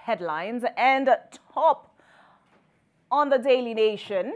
headlines. And top on the Daily Nation,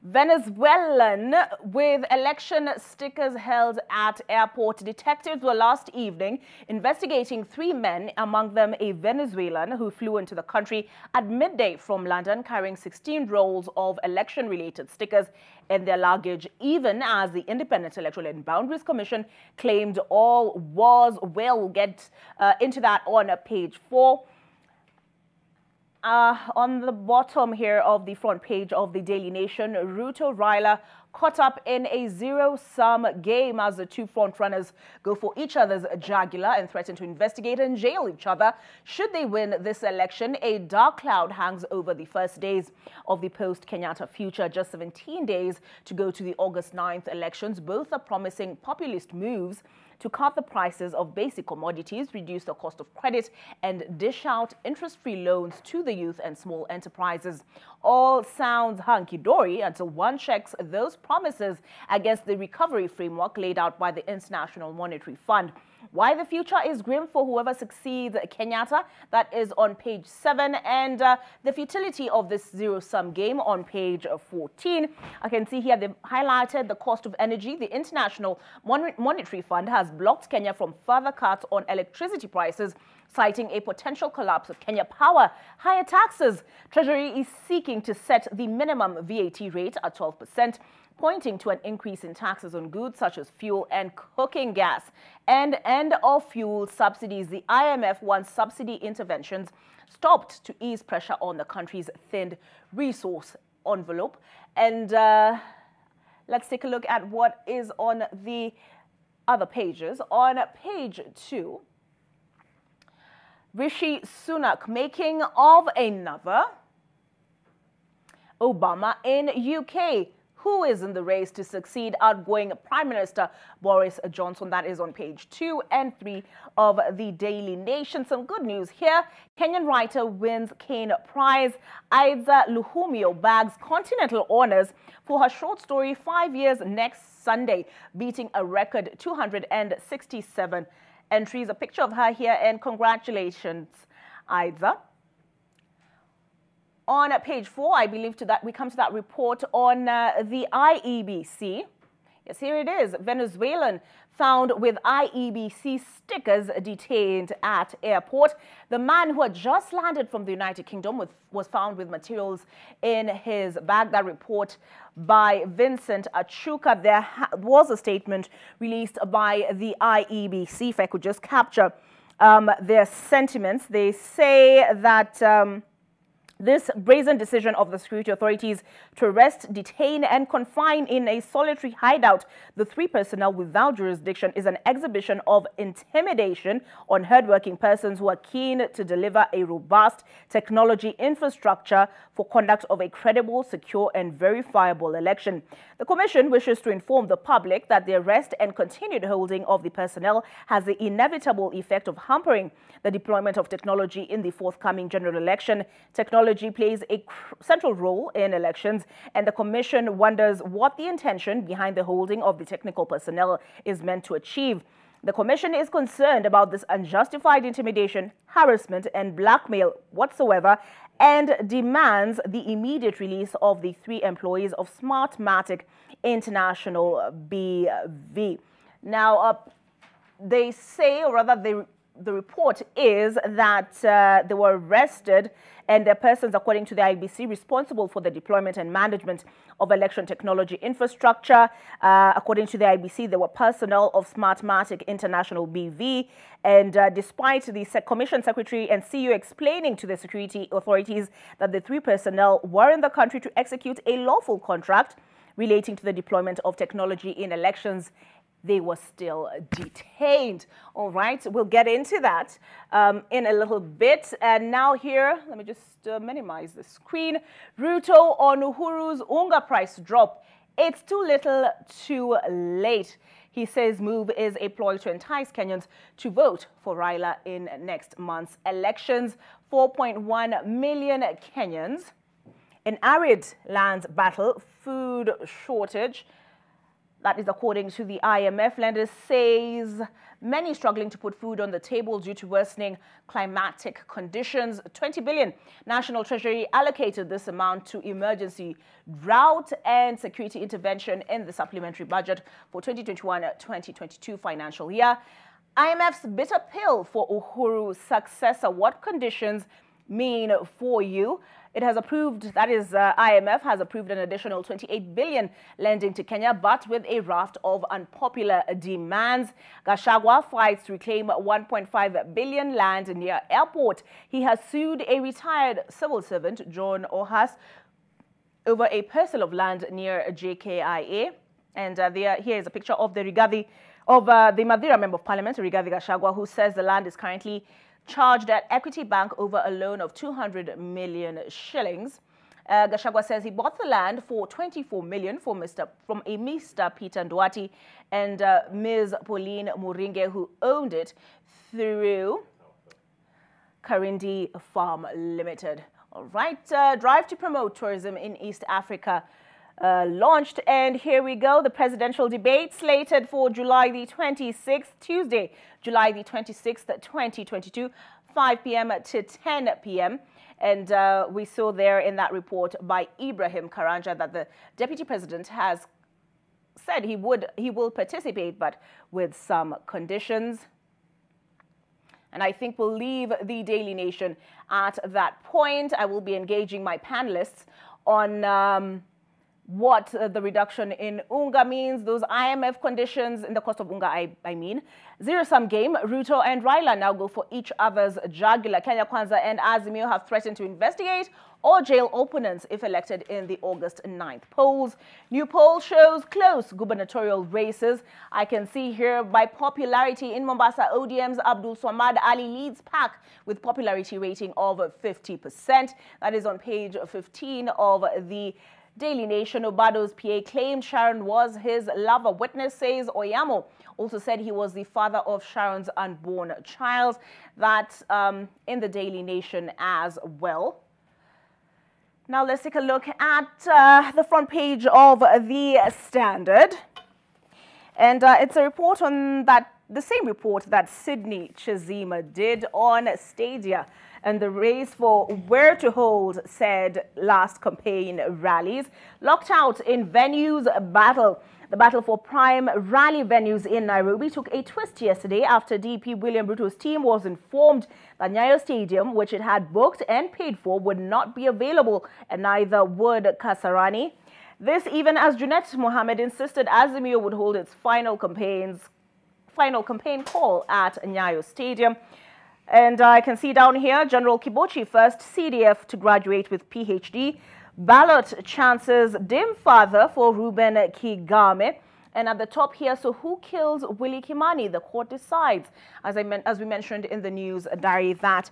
Venezuelan with election stickers held at airport. Detectives were last evening investigating 3 men, among them a Venezuelan who flew into the country at midday from London carrying 16 rolls of election-related stickers in their luggage, even as the Independent Electoral and Boundaries Commission claimed all was well. We'll get into that on page 4. On the bottom here of the front page of the Daily Nation, Ruto Raila caught up in a zero-sum game as the two frontrunners go for each other's jugular and threaten to investigate and jail each other should they win this election. A dark cloud hangs over the first days of the post-Kenyatta future. Just 17 days to go to the August 9th elections. Both are promising populist moves to cut the prices of basic commodities, reduce the cost of credit, and dish out interest-free loans to the youth and small enterprises. All sounds hunky-dory until one checks those promises against the recovery framework laid out by the International Monetary Fund. Why the future is grim for whoever succeeds Kenyatta, that is on page 7, and the futility of this zero-sum game on page 14. I can see here they've highlighted the cost of energy. The International Monetary Fund has blocked Kenya from further cuts on electricity prices, citing a potential collapse of Kenya Power. Higher taxes. Treasury is seeking to set the minimum VAT rate at 12%. Pointing to an increase in taxes on goods such as fuel and cooking gas. And end of fuel subsidies. The IMF wants subsidy interventions stopped to ease pressure on the country's thinned resource envelope. And let's take a look at what is on the other pages. On page 2, Rishi Sunak making of another Obama in UK. Who is in the race to succeed outgoing Prime Minister Boris Johnson? That is on page 2 and 3 of the Daily Nation. Some good news here. Kenyan writer wins Kane Prize. Aiza Luhumio bags Continental honors for her short story 5 Years next Sunday, beating a record 267 entries. A picture of her here, and congratulations, Aiza. On page 4, I believe we come to that report on the IEBC. Yes, here it is. Venezuelan found with IEBC stickers detained at airport. The man who had just landed from the United Kingdom was found with materials in his bag. That report by Vincent Achuka. There was a statement released by the IEBC. If I could just capture their sentiments. They say that this brazen decision of the security authorities to arrest, detain, and confine in a solitary hideout the 3 personnel without jurisdiction is an exhibition of intimidation on hardworking persons who are keen to deliver a robust technology infrastructure for conduct of a credible, secure, and verifiable election. The Commission wishes to inform the public that the arrest and continued holding of the personnel has the inevitable effect of hampering the deployment of technology in the forthcoming general election. Technology plays a central role in elections, and the Commission wonders what the intention behind the holding of the technical personnel is meant to achieve. The Commission is concerned about this unjustified intimidation, harassment, and blackmail whatsoever, and demands the immediate release of the 3 employees of Smartmatic International BV. Now, they say, or rather the report is that they were arrested and their persons, according to the IBC, responsible for the deployment and management of election technology infrastructure. According to the IBC, there were personnel of Smartmatic International BV. And despite the Commission Secretary and CEO explaining to the security authorities that the 3 personnel were in the country to execute a lawful contract relating to the deployment of technology in elections, they were still detained. All right, we'll get into that in a little bit. And now here, let me just minimize the screen. Ruto on Uhuru's unga price drop. It's too little, too late. He says move is a ploy to entice Kenyans to vote for Raila in next month's elections. 4.1 million Kenyans in arid lands battle food shortage. That is according to the IMF. Lenders says many struggling to put food on the table due to worsening climatic conditions. 20 billion. National Treasury allocated this amount to emergency drought and security intervention in the supplementary budget for 2021-2022 financial year. IMF's bitter pill for Uhuru's successor. What conditions mean for you? It has approved, that is, IMF has approved an additional 28 billion lending to Kenya, but with a raft of unpopular demands. Gachagua fights to reclaim 1.5 billion land near airport. He has sued a retired civil servant, John Ohas, over a parcel of land near JKIA. And here is a picture of the the Madeira Member of Parliament, Rigathi Gachagua, who says the land is currently charged at Equity Bank over a loan of 200 million shillings. Gachagua says he bought the land for 24 million from a Mr. Peter Nduati and Ms. Pauline Muringe, who owned it through Karindi Farm Limited. All right, drive to promote tourism in East Africa launched, and here we go. The presidential debate slated for July the 26th, Tuesday, July the 26th, 2022, 5 p.m. to 10 p.m. And we saw there in that report by Ibrahim Karanja that the deputy president has said he will participate, but with some conditions. And I think we'll leave the Daily Nation at that point. I will be engaging my panelists on what the reduction in unga means, those IMF conditions in the cost of unga, I mean. Zero-sum game, Ruto and Raila now go for each other's jugular. Kenya Kwanza and Azimio have threatened to investigate or jail opponents if elected in the August 9th polls. New poll shows close gubernatorial races. I can see here by popularity in Mombasa, ODM's Abdul Swamad Ali leads pack with popularity rating of 50%. That is on page 15 of the Daily Nation. Obado's PA claimed Sharon was his lover. Witness says Oyamo also said he was the father of Sharon's unborn child. That in the Daily Nation as well. Now let's take a look at the front page of the Standard. And it's a report on the same report that Sydney Chizima did on Stadia and the race for where to hold said last campaign rallies. Locked out in venues battle. The battle for prime rally venues in Nairobi took a twist yesterday after DP William Ruto's team was informed that Nyayo Stadium, which it had booked and paid for, would not be available, and neither would Kasarani. This even as Junet Mohammed insisted Azimio would hold its final campaign call at Nyayo Stadium. And I can see down here, General Kibochi, first CDF to graduate with PhD. Ballot chances dim further for Ruben Kigame. And at the top here, so who kills Willie Kimani? The court decides. As we mentioned in the news diary, that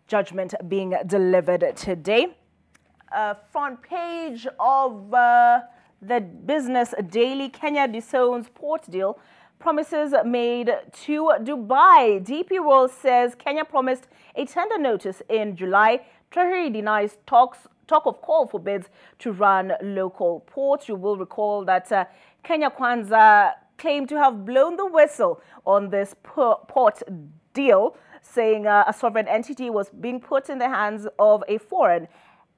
judgment being delivered today. Front page of the Business Daily, Kenya disowns port deal. Promises made to Dubai. DP World says Kenya promised a tender notice in July. Treasury denies talk of call for bids to run local ports. You will recall that Kenya Kwanza claimed to have blown the whistle on this port deal, saying a sovereign entity was being put in the hands of a foreign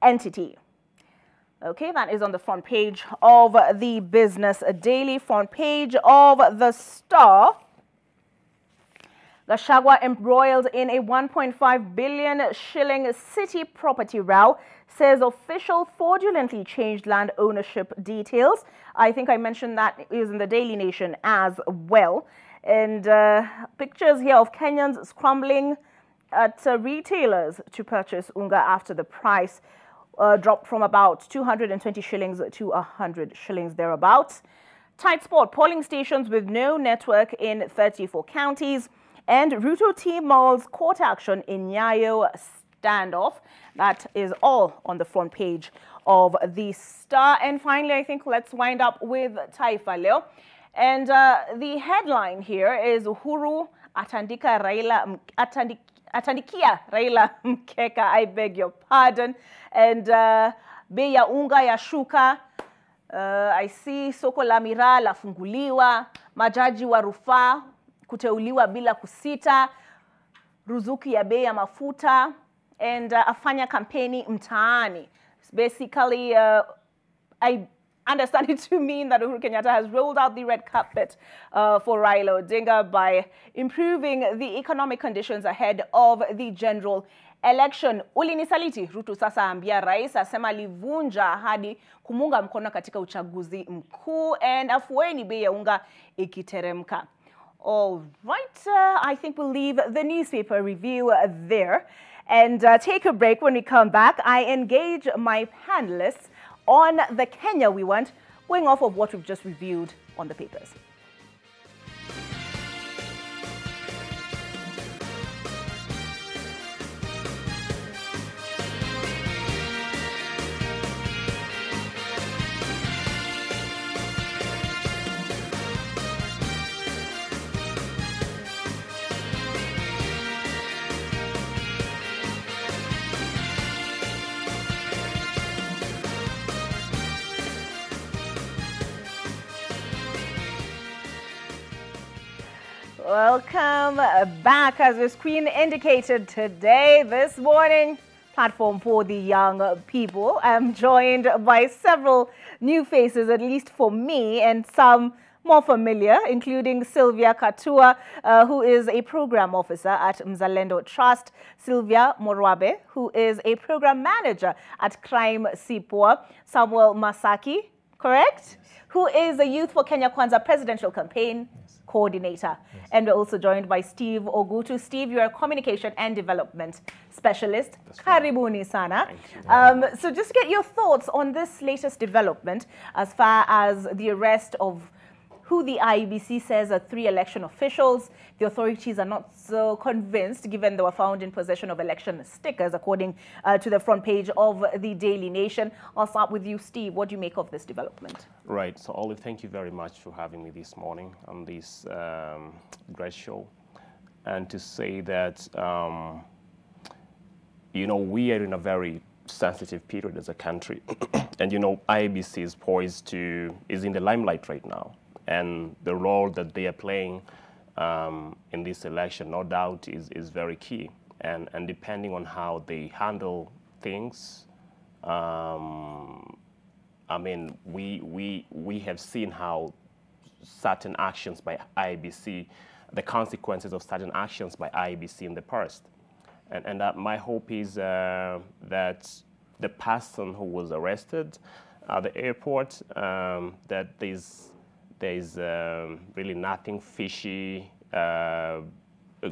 entity. Okay, that is on the front page of the Business Daily. Front page of the Star. Gachagua embroiled in a 1.5 billion shilling city property row, says official fraudulently changed land ownership details. I think I mentioned that is in the Daily Nation as well. And pictures here of Kenyans scrambling at retailers to purchase unga after the price dropped from about 220 shillings to 100 shillings thereabouts. Tight spot, polling stations with no network in 34 counties. And Ruto team mulls court action in Nyayo standoff. That is all on the front page of the Star. And finally, I think let's wind up with Taifa Leo. And the headline here is Uhuru Atandikia Raila Mkeka, I beg your pardon. And bei ya unga ya shuka. I see soko la miraa lafunguliwa, majaji wa rufaa kuteuliwa bila kusita, ruzuku ya bei ya mafuta, and afanya kampeni mtaani. Basically, I understand it to mean that Uhuru Kenyatta has rolled out the red carpet for Raila Odinga by improving the economic conditions ahead of the general election. Ulinisaliti, Ruto sasa ambia rais, asema livunja ahadi kumunga mkono katika uchaguzi mkuu, and afueni bei ya unga ikiteremka. All right, I think we'll leave the newspaper review there and take a break. When we come back, I engage my panelists on the Kenya we want, going off of what we've just reviewed on the papers. Welcome back. As the screen indicated today, this morning, platform for the young people. I'm joined by several new faces, at least for me, and some more familiar, including Sylvia Katua, who is a program officer at Mzalendo Trust, Sylvia Morwabe, who is a program manager at Crime Sipwa, Samuel Masaki, correct? Yes. Who is the Youth for Kenya Kwanza presidential campaign coordinator. Yes. And we're also joined by Steve Ogutu. Steve, you're a communication and development specialist. Karibuni sana. So just get your thoughts on this latest development as far as the arrest of who the IEBC says are 3 election officials. The authorities are not so convinced, given they were found in possession of election stickers, according to the front page of the Daily Nation. I'll start with you, Steve. What do you make of this development? Right. So, Olive, thank you very much for having me this morning on this great show. And to say that, you know, we are in a very sensitive period as a country. And, you know, IEBC is poised to, is in the limelight right now. And the role that they are playing in this election, no doubt, is very key. And depending on how they handle things, I mean, we have seen how certain actions by IEBC, the consequences of certain actions by IEBC in the past. And my hope is that the person who was arrested at the airport, that there's really nothing fishy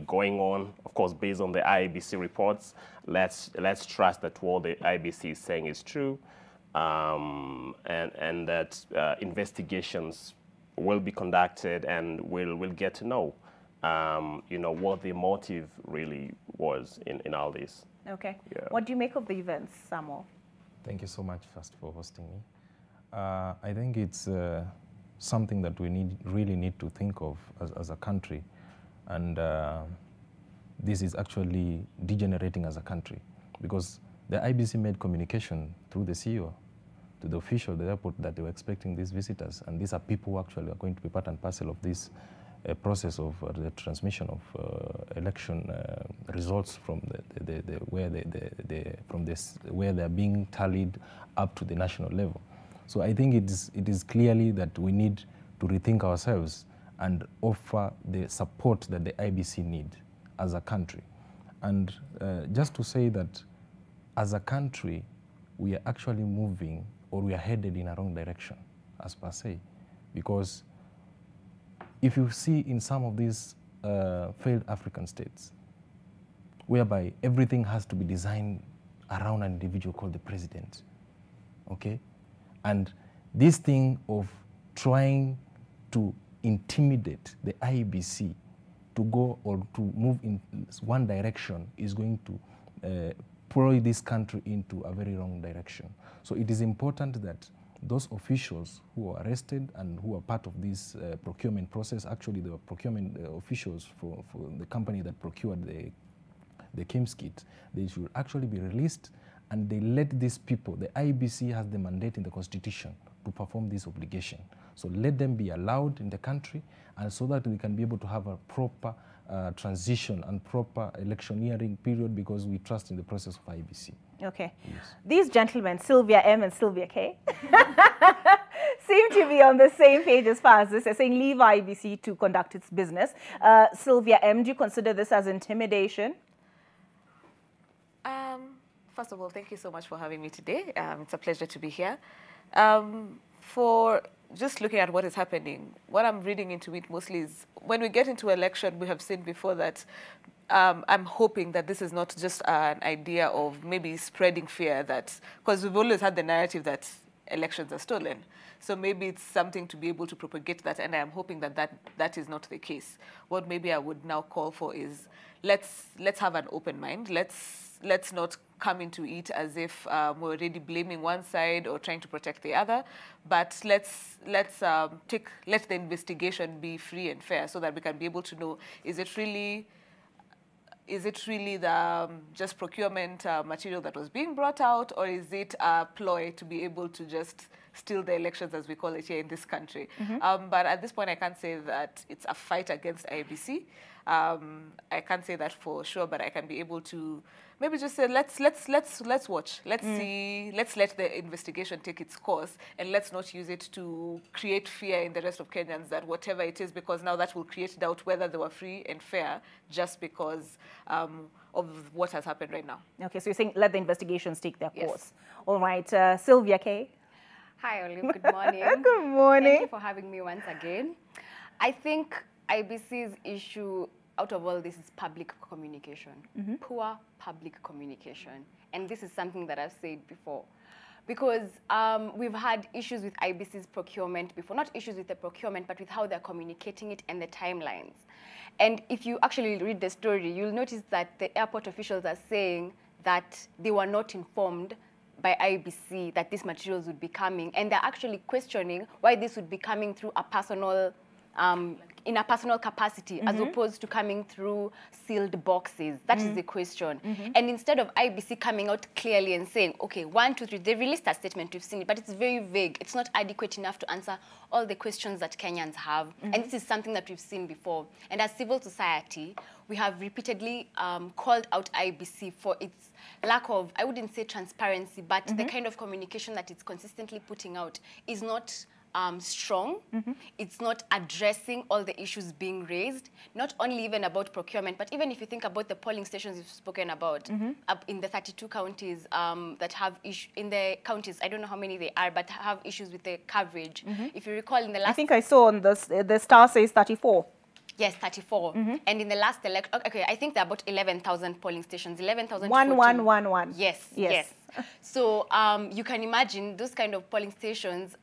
going on, of course, based on the IEBC reports. Let's trust that what the IEBC is saying is true, and that investigations will be conducted, and we'll get to know, you know, what the motive really was in all this. Okay. Yeah. What do you make of the events, Samuel? Thank you so much, first, for hosting me. I think it's something that we really need to think of as a country, and this is actually degenerating as a country, because the IEBC made communication through the CEO to the official at the airport that they were expecting these visitors, and these are people who actually are going to be part and parcel of this process of the transmission of election results from where they're being tallied up to the national level. So I think it is clearly that we need to rethink ourselves and offer the support that the IEBC need as a country. And just to say that as a country, we are actually moving, or we are headed in a wrong direction, as per se. Because if you see in some of these failed African states, whereby everything has to be designed around an individual called the president, okay? And this thing of trying to intimidate the IEBC to go or to move in one direction is going to pull this country into a very wrong direction. So it is important that those officials who are arrested and who are part of this procurement process, actually the procurement officials for the company that procured the KIMS kit, they should actually be released, and they let these people, the IEBC has the mandate in the Constitution to perform this obligation. So let them be allowed in the country, and so that we can be able to have a proper transition and proper electioneering period, because we trust in the process of IEBC. Okay. Yes. These gentlemen, Sylvia M and Sylvia K, seem to be on the same page as far as this. They're saying leave IEBC to conduct its business. Sylvia M, do you consider this as intimidation? First of all, thank you so much for having me today. It's a pleasure to be here. For just looking at what is happening, what I'm reading into it mostly is when we get into election, we have seen before that I'm hoping that this is not just an idea of maybe spreading fear, that because we've always had the narrative that elections are stolen. So maybe it's something to be able to propagate that, and I'm hoping that that is not the case. What maybe I would now call for is let's have an open mind. Let's not come into it as if we're already blaming one side or trying to protect the other, but let the investigation be free and fair, so that we can be able to know, is it really the just procurement material that was being brought out, or is it a ploy to be able to just steal the elections, as we call it here in this country? But at this point, I can't say that it's a fight against IEBC. I can't say that for sure, but I can be able to maybe just say, let's watch, let's see, let's let the investigation take its course, and let's not use it to create fear in the rest of Kenyans that whatever it is, because now that will create doubt whether they were free and fair just because of what has happened right now. Okay, so you're saying let the investigations take their course. Yes. All right, Sylvia K. Hi, Olive. Good morning. Good morning. Thank you for having me once again. I think IBC's issue out of all this is public communication, poor public communication. And this is something that I've said before. Because we've had issues with IBC's procurement before, not issues with the procurement, but with how they're communicating it and the timelines. And if you actually read the story, you'll notice that the airport officials are saying that they were not informed by IBC that these materials would be coming, and they're actually questioning why this would be coming through a personal, in a personal capacity, as opposed to coming through sealed boxes. That is the question. And instead of IBC coming out clearly and saying, okay, 1, 2, 3, they released a statement, we've seen it, but it's very vague. It's not adequate enough to answer all the questions that Kenyans have. And this is something that we've seen before. And as civil society, we have repeatedly called out IBC for its lack of, I wouldn't say transparency, but the kind of communication that it's consistently putting out is not strong. It's not addressing all the issues being raised, not only even about procurement, but even if you think about the polling stations you've spoken about, in the 32 counties that have issues, in the counties, I don't know how many they are, but have issues with the coverage. If you recall in the last... I think I saw on the star says 34. Yes, 34. And in the last election, okay, I think there are about 11,000 polling stations, 11,000. 1111. Yes, yes. So you can imagine those kind of polling stations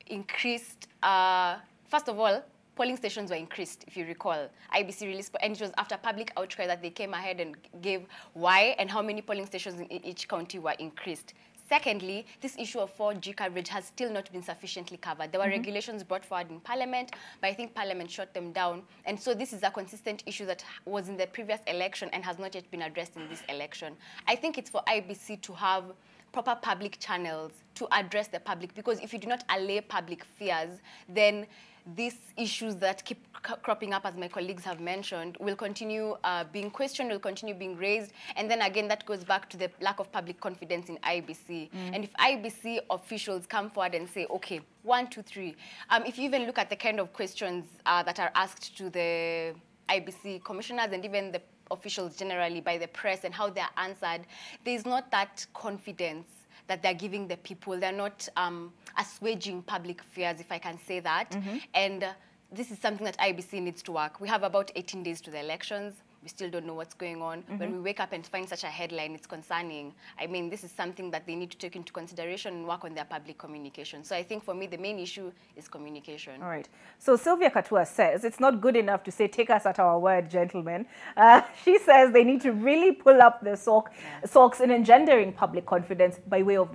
increased. First of all, polling stations were increased, if you recall. IBC released, and it was after public outcry that they came ahead and gave why and how many polling stations in each county were increased. Secondly, this issue of 4G coverage has still not been sufficiently covered. There were regulations brought forward in Parliament, but I think Parliament shut them down. And so this is a consistent issue that was in the previous election and has not yet been addressed in this election. I think it's for IBC to have proper public channels to address the public, because if you do not allay public fears, then these issues that keep cropping up, as my colleagues have mentioned, will continue being questioned, will continue being raised. And then again, that goes back to the lack of public confidence in IBC. And if IBC officials come forward and say, okay, 1, 2, 3, if you even look at the kind of questions that are asked to the IBC commissioners and even the officials generally by the press and how they're answered, there's not that confidence that they're giving the people. They're not assuaging public fears, if I can say that. And this is something that IBC needs to work. We have about 18 days to the elections. We still don't know what's going on. When we wake up and find such a headline, it's concerning. I mean, this is something that they need to take into consideration and work on their public communication. So I think for me, the main issue is communication. All right. So Sylvia Katua says it's not good enough to say, take us at our word, gentlemen. She says they need to really pull up their socks in engendering public confidence by way of